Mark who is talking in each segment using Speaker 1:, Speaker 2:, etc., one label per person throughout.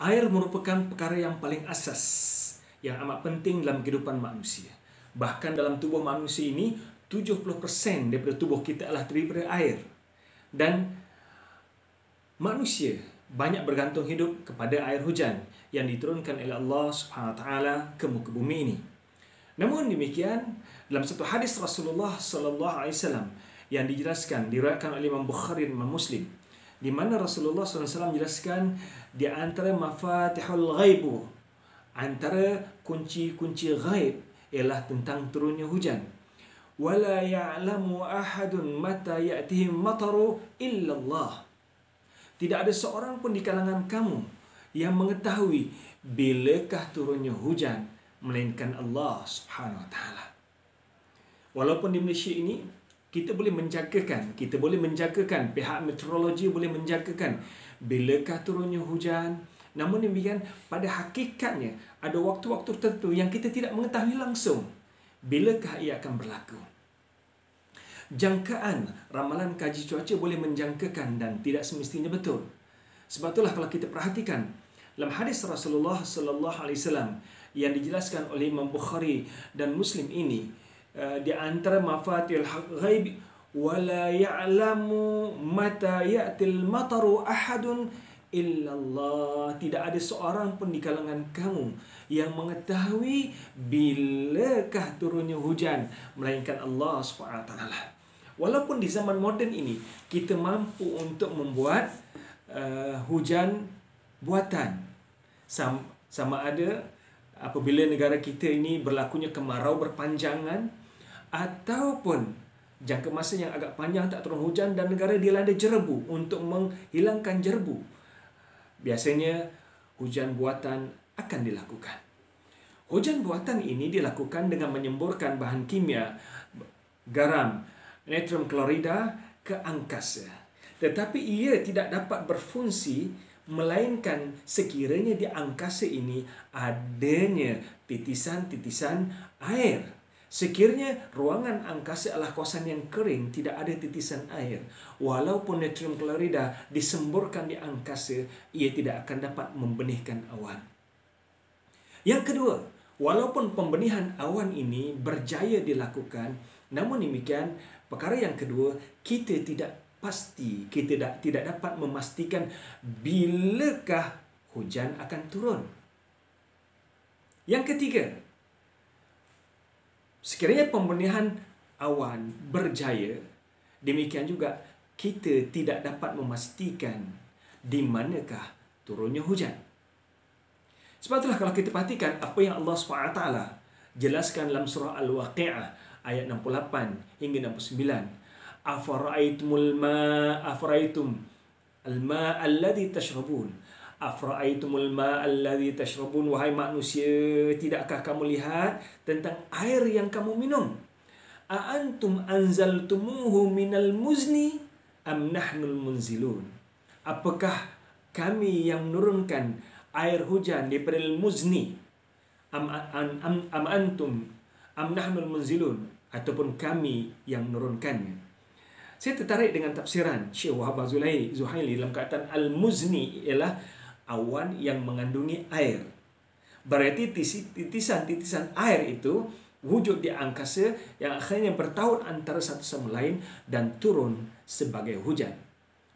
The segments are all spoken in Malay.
Speaker 1: Air merupakan perkara yang paling asas, yang amat penting dalam kehidupan manusia. Bahkan dalam tubuh manusia ini, 70% daripada tubuh kita adalah terdiri daripada air. Dan manusia banyak bergantung hidup kepada air hujan yang diturunkan oleh Allah Subhanahu Wa Taala ke muka bumi ini. Namun demikian, dalam satu hadis Rasulullah sallallahu alaihi wasallam yang dijelaskan, diriwayatkan oleh Imam Bukhari dan Imam Muslim, di mana Rasulullah SAW menjelaskan di antara mafatihul ghaibu, antara kunci-kunci ghaib ialah tentang turunnya hujan. Wala ya'lamu ahadun mata ya'tihim mataru illa Allah. Tidak ada seorang pun di kalangan kamu yang mengetahui bilakah turunnya hujan melainkan Allah Subhanahu Wa Taala. Walaupun di Malaysia ini kita boleh menjagakan, pihak meteorologi boleh menjagakan bilakah turunnya hujan. Namun demikian, pada hakikatnya ada waktu-waktu tertentu yang kita tidak mengetahui langsung bilakah ia akan berlaku. Jangkaan ramalan kaji cuaca boleh menjangkakan dan tidak semestinya betul. Sebab itulah kalau kita perhatikan dalam hadis Rasulullah sallallahu alaihi wasallam yang dijelaskan oleh Imam Bukhari dan Muslim ini, di antara mafatihul ghaib, wala ya'lamu mata ya'til mataru ahadun illallah. Tidak ada seorang pun di kalangan kamu yang mengetahui bilakah turunnya hujan melainkan Allah SWT. Walaupun di zaman moden ini kita mampu untuk membuat hujan buatan, sama ada apabila negara kita ini berlakunya kemarau berpanjangan, ataupun jangka masa yang agak panjang tak turun hujan dan negara dilanda jerebu. Untuk menghilangkan jerebu, biasanya hujan buatan akan dilakukan. Hujan buatan ini dilakukan dengan menyemburkan bahan kimia, garam, natrium klorida ke angkasa. Tetapi ia tidak dapat berfungsi melainkan sekiranya di angkasa ini adanya titisan-titisan air. Sekiranya ruangan angkasa adalah kawasan yang kering, tidak ada titisan air, walaupun natrium klorida disemburkan di angkasa, ia tidak akan dapat membenihkan awan. Yang kedua, walaupun pembenihan awan ini berjaya dilakukan, namun demikian, perkara yang kedua, kita tidak pasti, kita tidak dapat memastikan bilakah hujan akan turun. Yang ketiga, sekiranya pembenihan awan berjaya, demikian juga kita tidak dapat memastikan di manakah turunnya hujan. Sebab itulah kalau kita perhatikan apa yang Allah SWT jelaskan dalam surah Al-Waqi'ah ayat 68 hingga 69. Afara'aitumul afara'aitum al-ma' alladhi tashrabun. Afara'aitumul ma' alladhi tashrabun. Wahai manusia, tidakkah kamu lihat tentang air yang kamu minum? A'antum anzaltumuhu minal muzni am nahnul munzilun. Apakah kami yang menurunkan air hujan daripada al-muzni? Am antum am nahnul munzilun, ataupun kami yang menurunkannya. Saya tertarik dengan tafsiran Syekh Wahab Zuhaili dalam kataan al-muzni ialah awan yang mengandungi air. Berarti titisan-titisan air itu wujud di angkasa yang akhirnya bertaut antara satu sama lain dan turun sebagai hujan.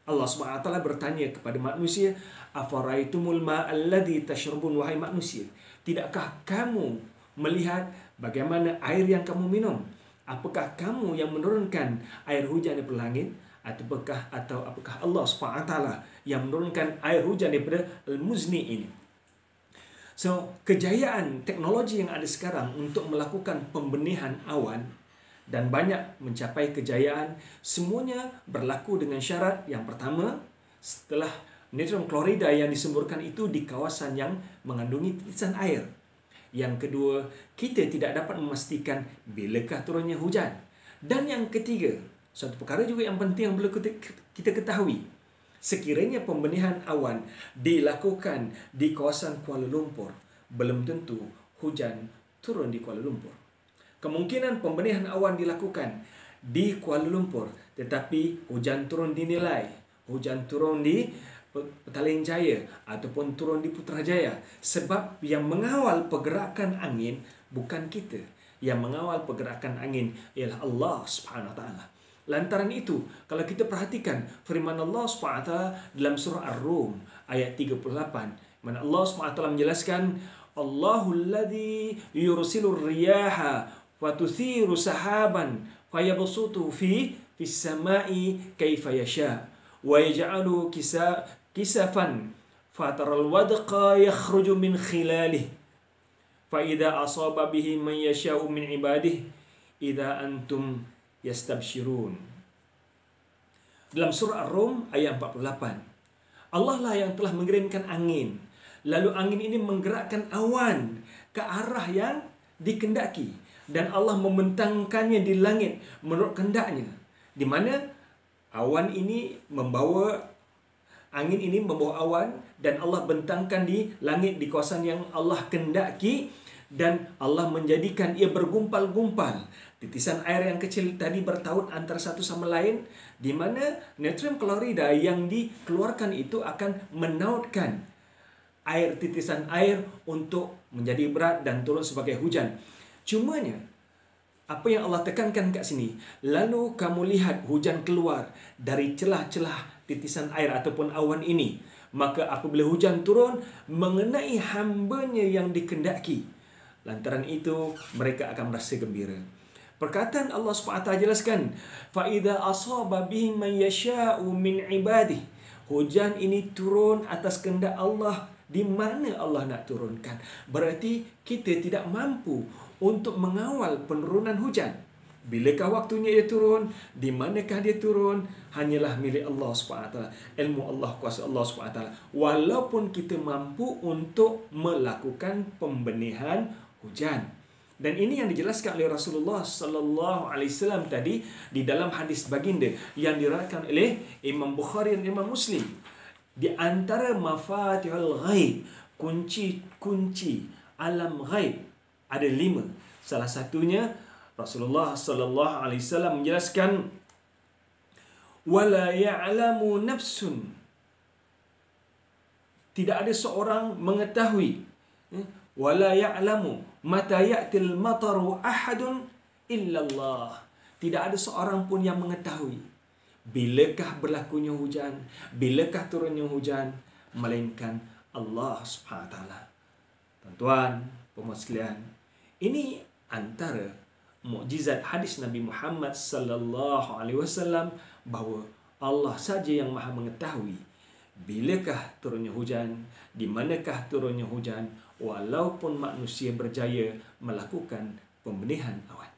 Speaker 1: Allah SWT bertanya kepada manusia, afaraitumul ma'alladhi tashrabun, wahai manusia, tidakkah kamu melihat bagaimana air yang kamu minum? Apakah kamu yang menurunkan air hujan daripada langit, apakah Allah SWT yang menurunkan air hujan daripada al-muzni ini? So, kejayaan teknologi yang ada sekarang untuk melakukan pembenihan awan dan banyak mencapai kejayaan, semuanya berlaku dengan syarat yang pertama, setelah natrium klorida yang disemburkan itu di kawasan yang mengandungi titisan air. Yang kedua, kita tidak dapat memastikan bilakah turunnya hujan. Dan yang ketiga, satu perkara juga yang penting yang perlu kita ketahui, sekiranya pembenihan awan dilakukan di kawasan Kuala Lumpur, belum tentu hujan turun di Kuala Lumpur. Kemungkinan pembenihan awan dilakukan di Kuala Lumpur, tetapi hujan turun di Nilai, hujan turun di Petaling Jaya ataupun turun di Putrajaya. Sebab yang mengawal pergerakan angin bukan kita. Yang mengawal pergerakan angin ialah Allah Subhanahu Wa Taala. Lantaran itu, kalau kita perhatikan firman Allah Subhanahu Wa Taala dalam surah Ar-Rum ayat 38, mana Allah Subhanahu Wa Taala menjelaskan, Allahul ladzi yursilur riyaha wa tuthiru sahaban fayabsutu fis samai kaifa yasha wa yaj'alu kisafan fataral wadqa yakhruju min khilalih fa idza asaba bihi man yasha'u min ibadihi idza antum yastabshirun. Dalam surah Ar-Rum ayat 48, Allah lah yang telah mengirimkan angin, lalu angin ini menggerakkan awan ke arah yang dikehendaki, dan Allah membentangkannya di langit menurut kehendaknya, di mana awan ini membawa angin ini membawa awan dan Allah bentangkan di langit di kawasan yang Allah kehendaki, dan Allah menjadikan ia bergumpal-gumpal. Titisan air yang kecil tadi bertaut antara satu sama lain, di mana natrium klorida yang dikeluarkan itu akan menautkan air, titisan air untuk menjadi berat dan turun sebagai hujan. Cumanya apa yang Allah tekankan kat sini, lalu kamu lihat hujan keluar dari celah-celah titisan air ataupun awan ini, maka apabila hujan turun mengenai hambanya yang dikehendaki, lantaran itu mereka akan merasa gembira. Perkataan Allah SWT jelaskan, fa idza asaba bihi man yasha'u min ibadihi, hujan ini turun atas kehendak Allah di mana Allah nak turunkan. Berarti kita tidak mampu untuk mengawal penurunan hujan. Bilakah waktunya dia turun? Di manakah dia turun? Hanyalah milik Allah SWT. Ilmu Allah, kuasa Allah SWT. Walaupun kita mampu untuk melakukan pembenihan hujan. Dan ini yang dijelaskan oleh Rasulullah sallallahu alaihi wasallam tadi di dalam hadis baginda yang diriwayatkan oleh Imam Bukhari dan Imam Muslim. Di antara mafatihul ghaib, kunci-kunci alam ghaib ada 5. Salah satunya Rasulullah sallallahu alaihi wasallam menjelaskan, wala ya'lamu nafsun, tidak ada seorang mengetahui, wala ya'lamu mata ya'til mataru ahadun illallah, tidak ada seorang pun yang mengetahui bilakah berlakunya hujan, bilakah turunnya hujan, melainkan Allah Subhanahu Wa Taala. Tuan-tuan, pemirsa sekalian, ini antara mukjizat hadis Nabi Muhammad sallallahu alaihi wasallam bahawa Allah saja yang Maha mengetahui bilakah turunnya hujan, di manakah turunnya hujan, walaupun manusia berjaya melakukan pembenihan awan.